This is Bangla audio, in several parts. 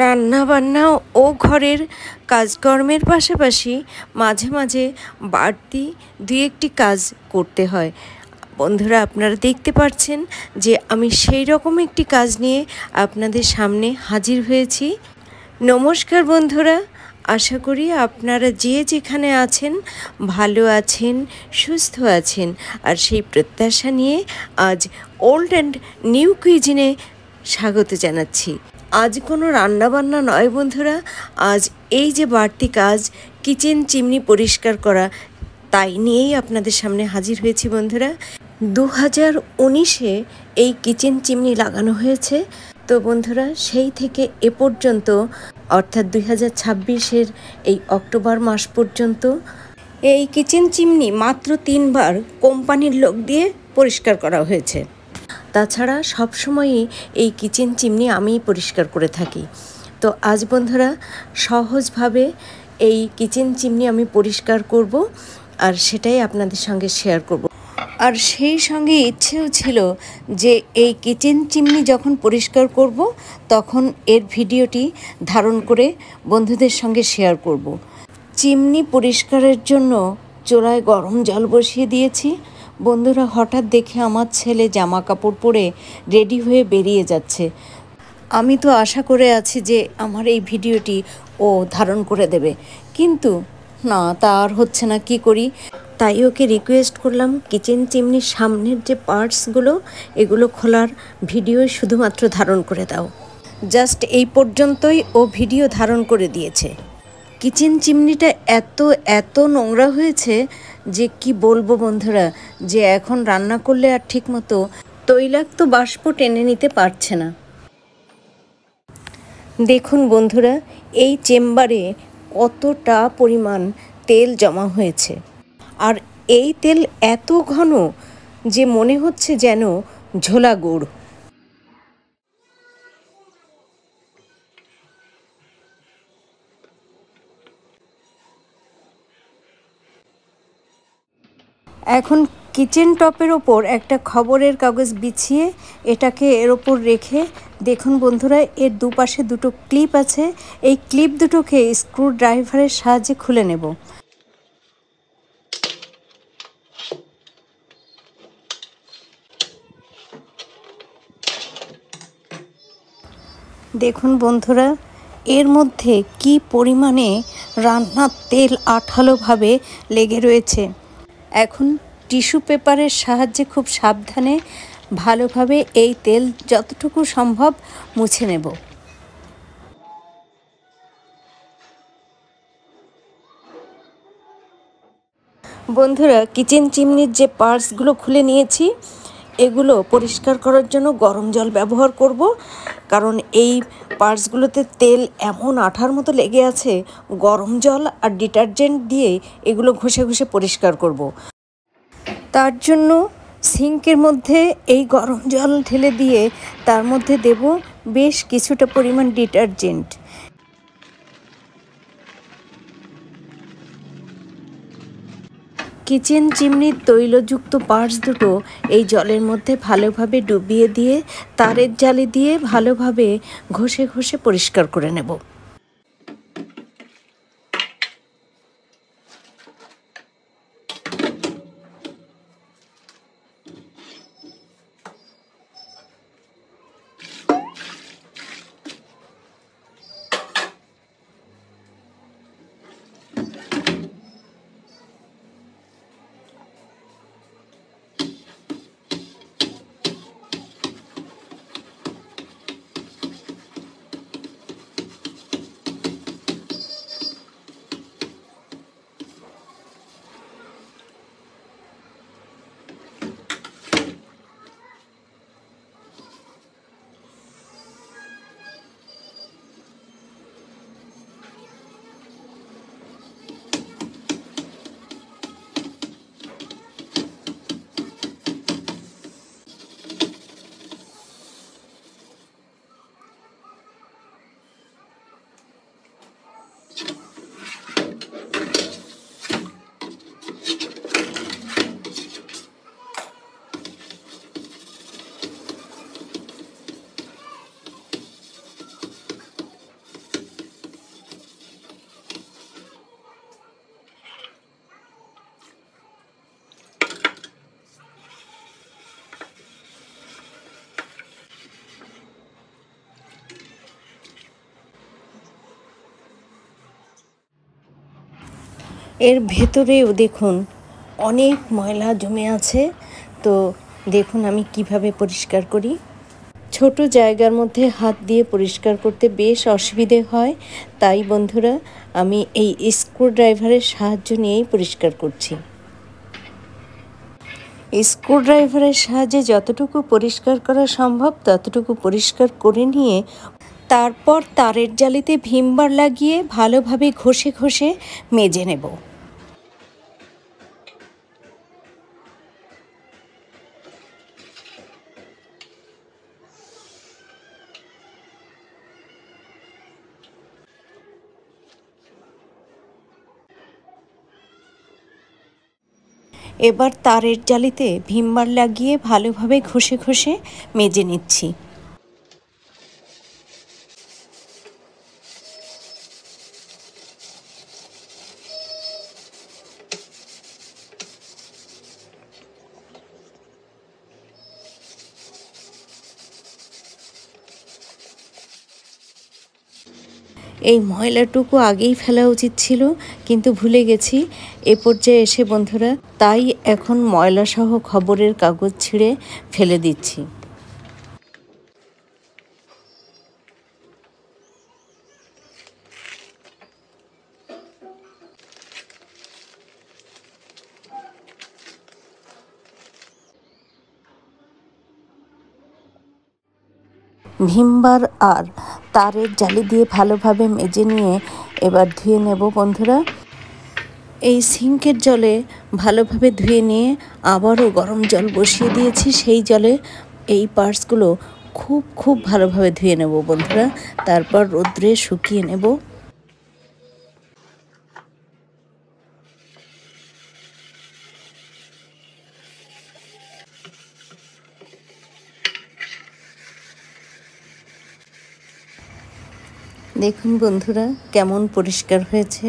রান্নাবান্না ও ঘরের কাজকর্মের পাশাপাশি মাঝে মাঝে বাড়তি দুই একটি কাজ করতে হয়। বন্ধুরা, আপনারা দেখতে পাচ্ছেন যে আমি সেই রকম একটি কাজ নিয়ে আপনাদের সামনে হাজির হয়েছি। নমস্কার বন্ধুরা, আশা করি আপনারা যে যেখানে আছেন ভালো আছেন, সুস্থ আছেন। আর সেই প্রত্যাশা নিয়ে আজ ওল্ড অ্যান্ড নিউ কুইজিনে স্বাগত জানাচ্ছি। আজ কোনো রান্নাবান্না নয় বন্ধুরা, আজ এই যে বাড়তি কাজ কিচেন চিমনি পরিষ্কার করা, তাই নিয়েই আপনাদের সামনে হাজির হয়েছি বন্ধুরা। 2019-এ এই কিচেন চিমনি লাগানো হয়েছে। তো বন্ধুরা, সেই থেকে এ পর্যন্ত অর্থাৎ 2026-এর এই অক্টোবর মাস পর্যন্ত এই কিচেন চিমনি মাত্র 3বার কোম্পানির লোক দিয়ে পরিষ্কার করা হয়েছে। তাছাড়া সবসময়ই এই কিচেন চিমনি আমিই পরিষ্কার করে থাকি। তো আজ বন্ধুরা সহজভাবে এই কিচেন চিমনি আমি পরিষ্কার করব, আর সেটাই আপনাদের সঙ্গে শেয়ার করব। আর সেই সঙ্গে ইচ্ছেও ছিল যে এই কিচেন চিমনি যখন পরিষ্কার করব তখন এর ভিডিওটি ধারণ করে বন্ধুদের সঙ্গে শেয়ার করব। চিমনি পরিষ্কারের জন্য চুলায় গরম জল বসিয়ে দিয়েছি। বন্ধুরা, হঠাৎ দেখে আমার ছেলে জামা কাপড় পরে রেডি হয়ে বেরিয়ে যাচ্ছে। আমি তো আশা করে আছি যে আমার এই ভিডিওটি ও ধারণ করে দেবে, কিন্তু না, তা আর হচ্ছে না। কি করি? তাই ওকে রিকোয়েস্ট করলাম কিচেন চিমনির সামনের যে পার্টসগুলো এগুলো খোলার ভিডিও শুধুমাত্র ধারণ করে দাও। জাস্ট এই পর্যন্তই ও ভিডিও ধারণ করে দিয়েছে। কিচেন চিমনিটা এত এত নোংরা হয়েছে যে কি বলবো বন্ধুরা, যে এখন রান্না করলে আর ঠিকমতো তৈলাক্ত বাষ্প টেনে নিতে পারছে না। দেখুন বন্ধুরা, এই চেম্বারে কতটা পরিমাণ তেল জমা হয়েছে, আর এই তেল এত ঘন যে মনে হচ্ছে যেন ঝোলা গুড়। এখন কিচেন টপের ওপর একটা খবরের কাগজ বিছিয়ে এটাকে এর ওপর রেখে দেখুন বন্ধুরা, এর দুপাশে দুটো ক্লিপ আছে। এই ক্লিপ দুটোকে স্ক্রু ড্রাইভারের সাহায্যে খুলে নেব। দেখুন বন্ধুরা, এর মধ্যে কি পরিমাণে রান্নার তেল আঠালোভাবে লেগে রয়েছে। এখন টিস্যু পেপারের সাহায্যে খুব সাবধানে ভালোভাবে এই তেল যতটুকু সম্ভব মুছে নেব। বন্ধুরা, কিচেন চিমনির যে পার্টসগুলো খুলে নিয়েছি এগুলো পরিষ্কার করার জন্য গরম জল ব্যবহার করব, কারণ এই পার্টসগুলোতে তেল এমন আঠার মতো লেগে আছে। গরম জল আর ডিটারজেন্ট দিয়ে এগুলো ঘষে ঘষে পরিষ্কার করব। তার জন্য সিঙ্কের মধ্যে এই গরম জল ঢেলে দিয়ে তার মধ্যে দেব বেশ কিছুটা পরিমাণ ডিটারজেন্ট। কিচেন চিমনির তৈলযুক্ত পার্টস দুটো এই জলের মধ্যে ভালোভাবে ডুবিয়ে দিয়ে তারের জালি দিয়ে ভালোভাবে ঘষে ঘষে পরিষ্কার করে নেব। এর ভেতরেও দেখুন অনেক ময়লা জমে আছে। তো দেখুন আমি কিভাবে পরিষ্কার করি। ছোট জায়গার মধ্যে হাত দিয়ে পরিষ্কার করতে বেশ অসুবিধে হয়, তাই বন্ধুরা আমি এই স্ক্রুড্রাইভারের সাহায্য নিয়েই পরিষ্কার করছি। স্ক্রুড্রাইভারের সাহায্যে যতটুকু পরিষ্কার করা সম্ভব ততটুকু পরিষ্কার করে নিয়ে তারপর তারের জালিতে ভিম বার লাগিয়ে ভালোভাবে ঘষে ঘষে মেজে নেব। এবার তারের জালিতে ভিম বার লাগিয়ে ভালোভাবে ঘষে ঘষে মেজে নিচ্ছি। এই ময়লাটুকু আগেই ফেলা উচিত ছিল, কিন্তু ভুলে গেছি। এ পর্যায়ে এসে বন্ধুরা তাই এখন ময়লাসহ খবরের কাগজ ছিঁড়ে ফেলে দিচ্ছি। ভিম বার আর তারের জালি দিয়ে ভালোভাবে মেজে নিয়ে এবার ধুয়ে নেব বন্ধুরা। এই সিঙ্কের জলে ভালোভাবে ধুয়ে নিয়ে আবারও গরম জল বসিয়ে দিয়েছি। সেই জলে এই পার্টসগুলো খুব ভালোভাবে ধুয়ে নেব বন্ধুরা, তারপর রোদ্রে শুকিয়ে নেব। দেখুন বন্ধুরা কেমন পরিষ্কার হয়েছে।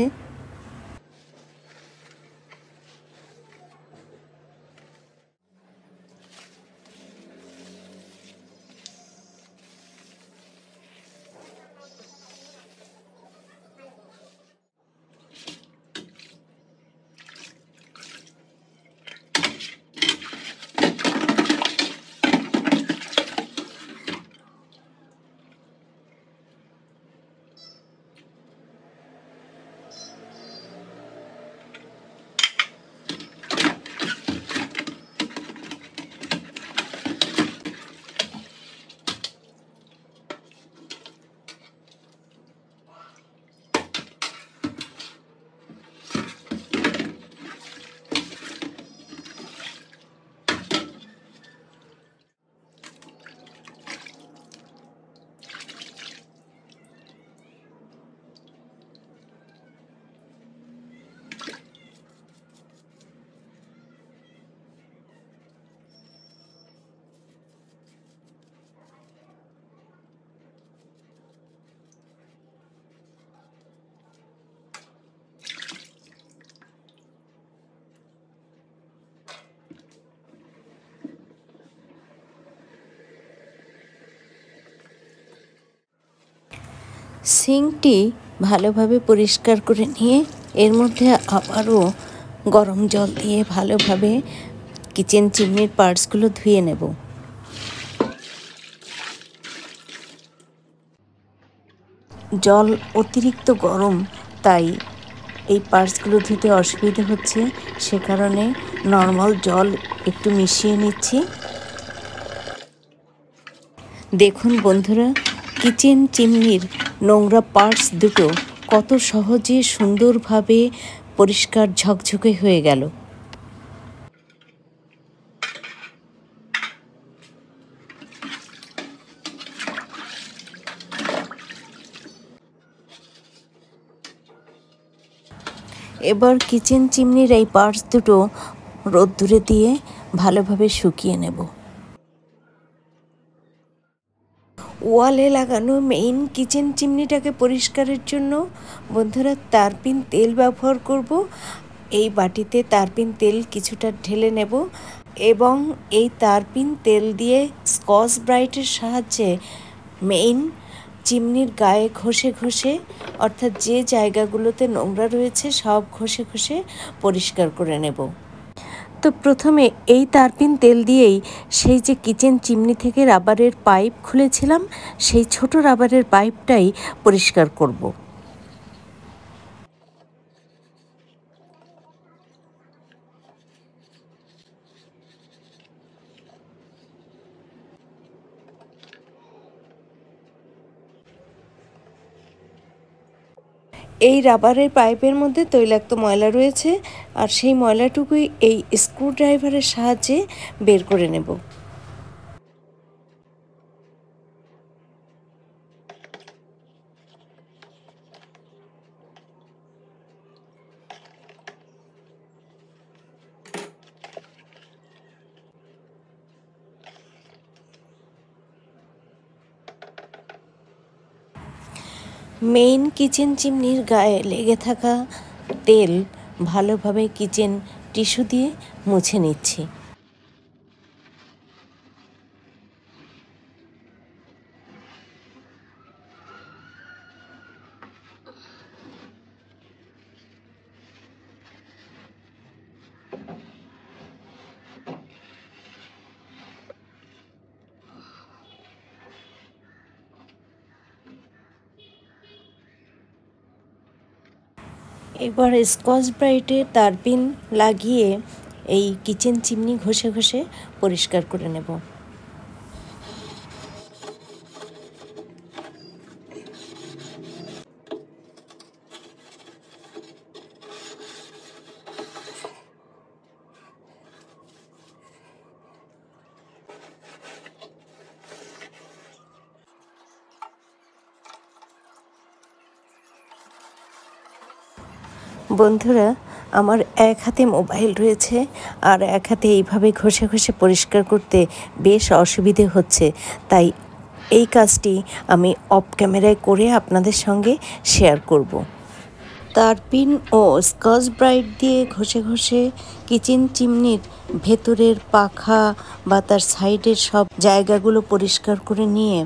সিঙ্কটি ভালোভাবে পরিষ্কার করে নিয়ে এর মধ্যে আবারও গরম জল দিয়ে ভালোভাবে কিচেন চিমনির পার্টসগুলো ধুয়ে নেব। জল অতিরিক্ত গরম, তাই এই পার্টসগুলো ধুতে অসুবিধে হচ্ছে, সে কারণে নর্মাল জল একটু মিশিয়ে নিচ্ছি। দেখুন বন্ধুরা কিচেন চিমনির নোংরা পার্টস দুটো কত সহজে সুন্দরভাবে পরিষ্কার ঝকঝকে হয়ে গেল। এবার কিচেন চিমনির এই পার্টস দুটো রোদ্দুরে দিয়ে ভালোভাবে শুকিয়ে নেব। ওয়ালে লাগানো মেইন কিচেন চিমনিটাকে পরিষ্কারের জন্য বন্ধুরা তারপিন তেল ব্যবহার করব। এই বাটিতে তারপিন তেল কিছুটা ঢেলে নেব এবং এই তারপিন তেল দিয়ে স্কচ ব্রাইটের সাহায্যে মেইন চিমনির গায়ে ঘষে ঘষে, অর্থাৎ যে জায়গাগুলোতে নোংরা রয়েছে সব ঘষে ঘষে পরিষ্কার করে নেব। তো প্রথমে এই তারপিন তেল দিয়েই সেই যে কিচেন চিমনি থেকে রাবারের পাইপ খুলেছিলাম, সেই ছোট রাবারের পাইপটাই পরিষ্কার করব। এই রাবারের পাইপের মধ্যে তৈলাক্ত ময়লা রয়েছে, আর সেই ময়লাটুকুই এই স্ক্রুড্রাইভারের সাহায্যে বের করে নেব। মেইন কিচেন চিমনির গায়ে লেগে থাকা তেল ভালোভাবে কিচেন টিস্যু দিয়ে মুছে নিচ্ছি। এবার স্কচ ব্রাইটের তারপিন লাগিয়ে এই কিচেন চিমনি ঘষে ঘষে পরিষ্কার করে নেব। বন্ধুরা, আমার এক হাতে মোবাইল রয়েছে আর এক হাতে এইভাবে ঘষে ঘষে পরিষ্কার করতে বেশ অসুবিধে হচ্ছে, তাই এই কাজটি আমি অফ ক্যামেরায় করে আপনাদের সঙ্গে শেয়ার করব। তারপিন ও স্কচ ব্রাইট দিয়ে ঘষে ঘষে কিচেন চিমনির ভেতরের পাখা বা তার সাইডের সব জায়গাগুলো পরিষ্কার করে নিয়ে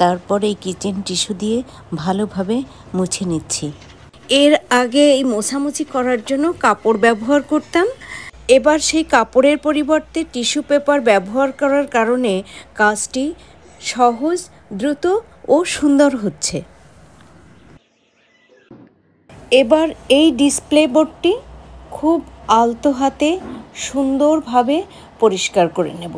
তারপরে কিচেন টিস্যু দিয়ে ভালোভাবে মুছে নিচ্ছি। এর আগে এই মোছামুছি করার জন্য কাপড় ব্যবহার করতাম, এবার সেই কাপড়ের পরিবর্তে টিস্যু পেপার ব্যবহার করার কারণে কাজটি সহজ, দ্রুত ও সুন্দর হচ্ছে। এবার এই ডিসপ্লে বোর্ডটি খুব আলতো হাতে সুন্দরভাবে পরিষ্কার করে নেব।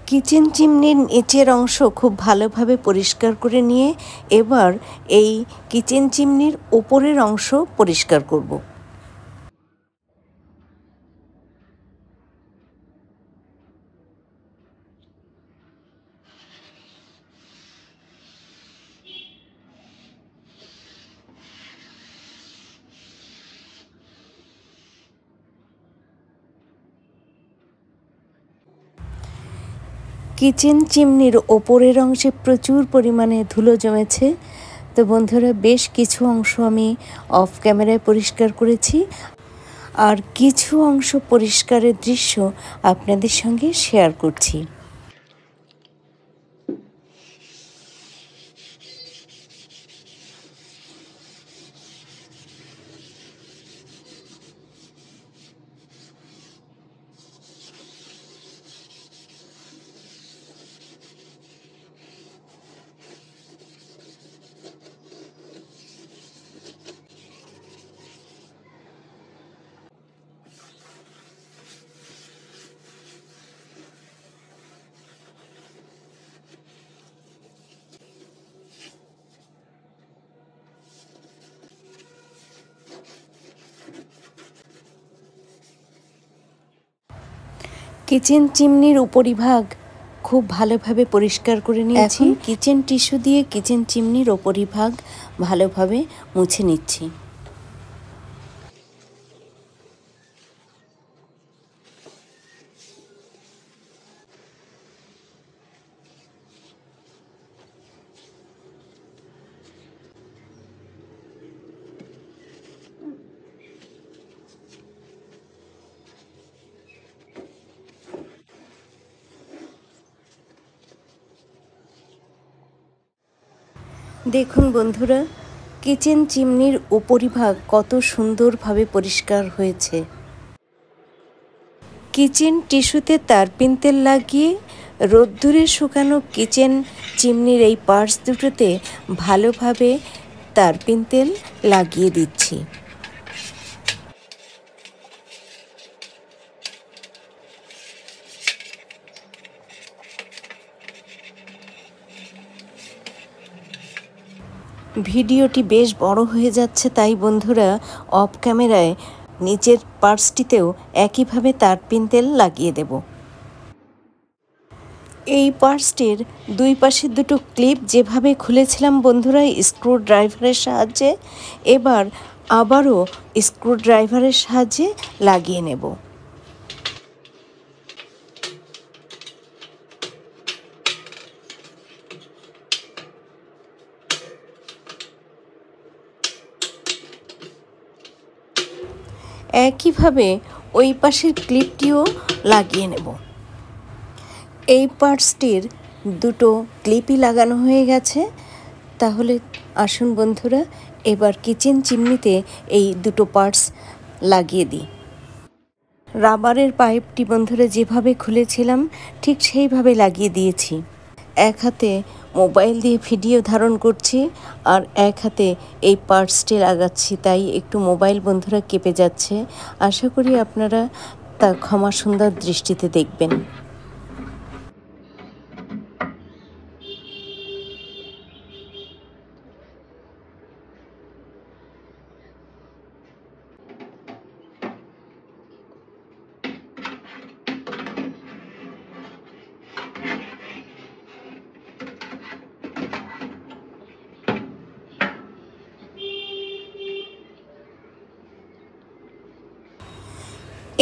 কিচেন চিমনির নিচের অংশ খুব ভালোভাবে পরিষ্কার করে নিয়ে এবার এই কিচেন চিমনির ওপরের অংশ পরিষ্কার করব। কিচেন চিমনির ওপরের অংশে প্রচুর পরিমাণে ধুলো জমেছে, তো বন্ধুরা বেশ কিছু অংশ আমি অফ ক্যামেরায় পরিষ্কার করেছি, আর কিছু অংশ পরিষ্কারের দৃশ্য আপনাদের সঙ্গে শেয়ার করছি। কিচেন চিমনির উপরিভাগ খুব ভালোভাবে পরিষ্কার করে নিয়েছি। কিচেন টিস্যু দিয়ে কিচেন চিমনির উপরিভাগ ভালোভাবে মুছে নিচ্ছি। দেখুন বন্ধুরা, কিচেন চিমনির উপরিভাগ কত সুন্দরভাবে পরিষ্কার হয়েছে। কিচেন টিস্যুতে তারপিন তেল লাগিয়ে রোদ্দুরে শুকানো কিচেন চিমনির এই পার্টস দুটোতে ভালোভাবে তারপিন তেল লাগিয়ে দিচ্ছি। ভিডিওটি বেশ বড় হয়ে যাচ্ছে, তাই বন্ধুরা অফ ক্যামেরায় নিচের পার্টসটিতেও একইভাবে তারপিন তেল লাগিয়ে দেব। এই পার্টসটির দুই পাশে দুটো ক্লিপ যেভাবে খুলেছিলাম বন্ধুরা স্ক্রু ড্রাইভারের সাহায্যে, এবার আবারও স্ক্রু ড্রাইভারের সাহায্যে লাগিয়ে নেব। একইভাবে ওই পাশের ক্লিপটিও লাগিয়ে নেব। এই পার্টসটির দুটো ক্লিপই লাগানো হয়ে গেছে। তাহলে আসুন বন্ধুরা এবার কিচেন চিমনিতে এই দুটো পার্টস লাগিয়ে দিই। রাবারের পাইপটি বন্ধুরা যেভাবে খুলেছিলাম ঠিক সেইভাবে লাগিয়ে দিয়েছি। এক হাতে মোবাইল দিয়ে ভিডিও ধারণ করছি আর এক হাতে এই পার্টসটি লাগাচ্ছি, তাই একটু মোবাইল বন্ধুরা কেঁপে যাচ্ছে। আশা করি আপনারা তা ক্ষমা সুন্দর দৃষ্টিতে দেখবেন।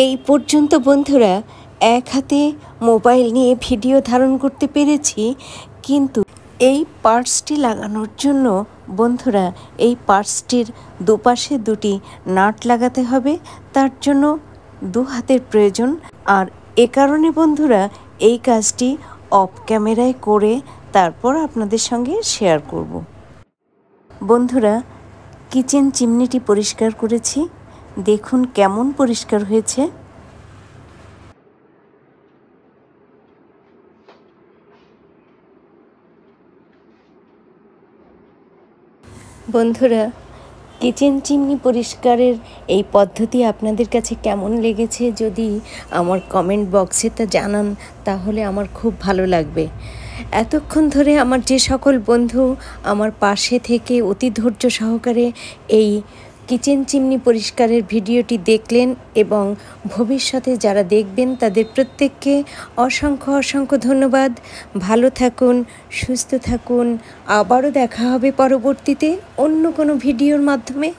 এই পর্যন্ত বন্ধুরা এক হাতে মোবাইল নিয়ে ভিডিও ধারণ করতে পেরেছি, কিন্তু এই পার্টসটি লাগানোর জন্য বন্ধুরা এই পার্টসটির দুপাশে দুটি নাট লাগাতে হবে, তার জন্য দু হাতের প্রয়োজন। আর এ কারণে বন্ধুরা এই কাজটি অফ ক্যামেরায় করে তারপর আপনাদের সঙ্গে শেয়ার করব। বন্ধুরা কিচেন চিমনিটি পরিষ্কার করেছি, দেখুন কেমন পরিষ্কার হয়েছে। বন্ধুরা কিচেন চিমনি পরিষ্কারের এই পদ্ধতি আপনাদের কাছে কেমন লেগেছে যদি আমার কমেন্ট বক্সে তা জানান, তাহলে আমার খুব ভালো লাগবে। এতক্ষণ ধরে আমার যে সকল বন্ধু আমার পাশে থেকে অতি ধৈর্য সহকারে এই কিচেন চিমনি পরিষ্কারের ভিডিওটি দেখলেন এবং ভবিষ্যতে যারা দেখবেন তাদের প্রত্যেককে অসংখ্য অসংখ্য ধন্যবাদ। ভালো থাকুন, সুস্থ থাকুন। আবারও দেখা হবে পরবর্তীতে অন্য কোনো ভিডিওর মাধ্যমে।